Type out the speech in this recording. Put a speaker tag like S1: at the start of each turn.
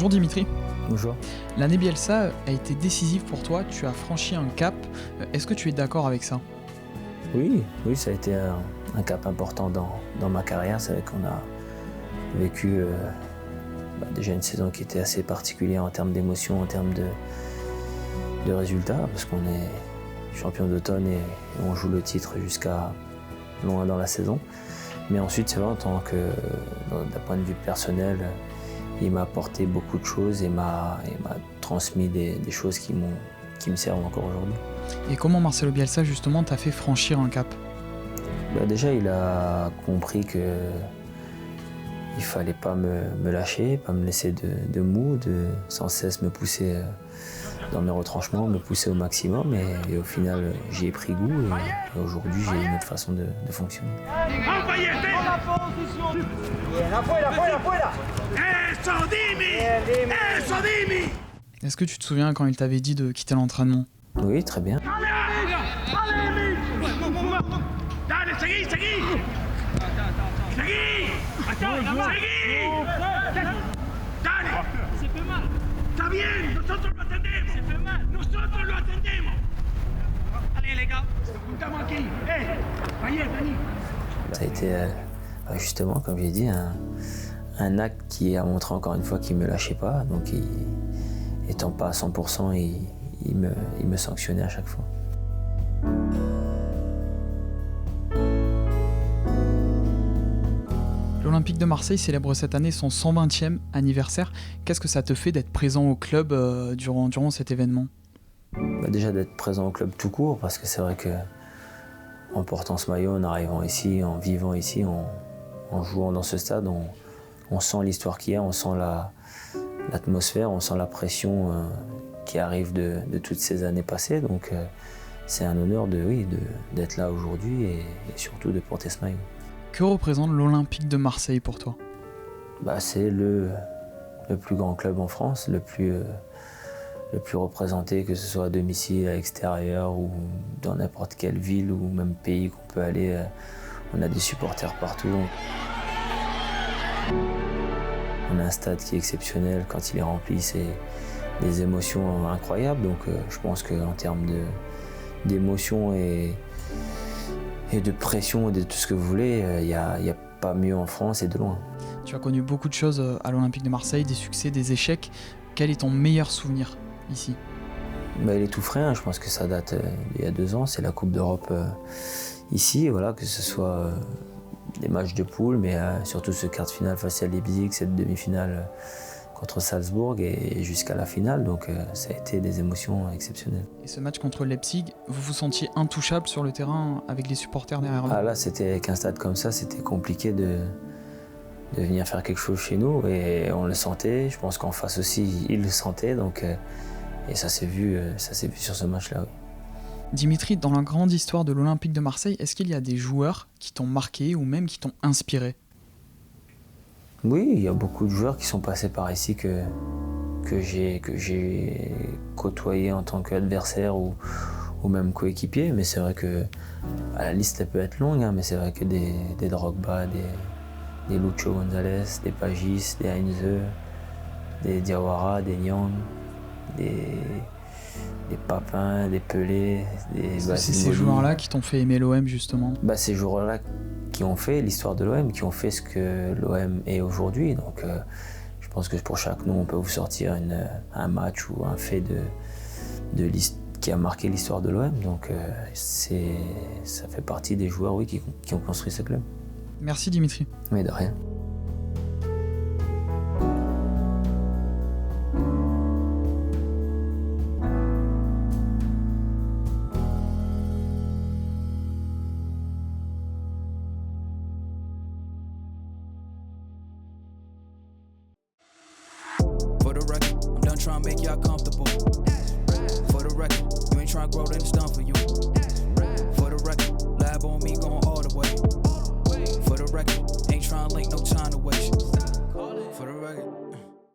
S1: Bonjour Dimitri.
S2: Bonjour.
S1: L'année Bielsa a été décisive pour toi, tu as franchi un cap. Est-ce que tu es d'accord avec ça ?
S2: Oui, ça a été un cap important dans ma carrière. C'est vrai qu'on a vécu déjà une saison qui était assez particulière en termes d'émotions, en termes de résultats, parce qu'on est champion d'automne et on joue le titre jusqu'à loin dans la saison. Mais ensuite, c'est vrai, d'un point de vue personnel, il m'a apporté beaucoup de choses et m'a transmis des choses qui me servent encore aujourd'hui.
S1: Et comment Marcelo Bielsa justement t'a fait franchir un cap ?
S2: Déjà, il a compris qu'il ne fallait pas me lâcher, pas me laisser de mou, de sans cesse me pousser dans mes retranchements, me pousser au maximum. Et au final, j'y ai pris goût et aujourd'hui, j'ai une autre façon de fonctionner.
S1: Est-ce que tu te souviens quand il t'avait dit de quitter l'entraînement ?
S2: Oui, très bien. Ça a été justement, comme j'ai dit, un acte qui a montré encore une fois qu'il ne me lâchait pas. Donc, étant pas à 100%, il me sanctionnait à chaque fois.
S1: L'Olympique de Marseille célèbre cette année son 120e anniversaire. Qu'est-ce que ça te fait d'être présent au club durant cet événement ?
S2: Déjà d'être présent au club tout court, parce que c'est vrai qu'en portant ce maillot, en arrivant ici, en vivant ici, en jouant dans ce stade, on sent l'histoire qu'il y a, on sent l'atmosphère, on sent la pression qui arrive de toutes ces années passées. Donc c'est un honneur d'être là aujourd'hui et surtout de porter ce maillot.
S1: Que représente l'Olympique de Marseille pour toi ?
S2: C'est le plus grand club en France, le plus représenté, que ce soit à domicile, à l'extérieur ou dans n'importe quelle ville ou même pays qu'on peut aller. On a des supporters partout. On a un stade qui est exceptionnel. Quand il est rempli, c'est des émotions incroyables. Donc je pense qu'en termes d'émotions et de pression et de tout ce que vous voulez, il n'y a pas mieux en France et de loin.
S1: Tu as connu beaucoup de choses à l'Olympique de Marseille, des succès, des échecs. Quel est ton meilleur souvenir ici ?
S2: Il est tout frais, je pense que ça date d'il y a 2 ans, c'est la Coupe d'Europe ici, voilà, que ce soit des matchs de poule, mais surtout ce quart de finale face à Leipzig, cette demi-finale contre Salzbourg et jusqu'à la finale, donc ça a été des émotions exceptionnelles.
S1: Et ce match contre Leipzig, vous vous sentiez intouchable sur le terrain avec les supporters derrière vous ?
S2: Là, avec un stade comme ça, c'était compliqué de venir faire quelque chose chez nous et on le sentait, je pense qu'en face aussi, ils le sentaient, donc... Et ça s'est vu sur ce match-là. Oui.
S1: Dimitri, dans la grande histoire de l'Olympique de Marseille, est-ce qu'il y a des joueurs qui t'ont marqué ou même qui t'ont inspiré ?
S2: Oui, il y a beaucoup de joueurs qui sont passés par ici que j'ai côtoyé en tant qu'adversaire ou même coéquipier. Mais c'est vrai que la liste elle peut être longue, mais c'est vrai que des Drogba, des Lucho González, des Pagis, des Heinze, des Diawara, des Nyang, des Papin, des Pelé,
S1: c'est ces joueurs-là qui t'ont fait aimer l'OM justement ?
S2: Ces joueurs-là qui ont fait l'histoire de l'OM, qui ont fait ce que l'OM est aujourd'hui. Donc je pense que pour chaque nom, on peut vous sortir un match ou un fait qui a marqué l'histoire de l'OM. Donc ça fait partie des joueurs qui ont construit ce club.
S1: Merci Dimitri.
S2: Mais de rien.
S3: Trying to make y'all comfortable. For the record, you ain't trying to grow, then it's done for you. For the record, lab on me going all the way. For the record, ain't trying to link, no time to waste. For the record.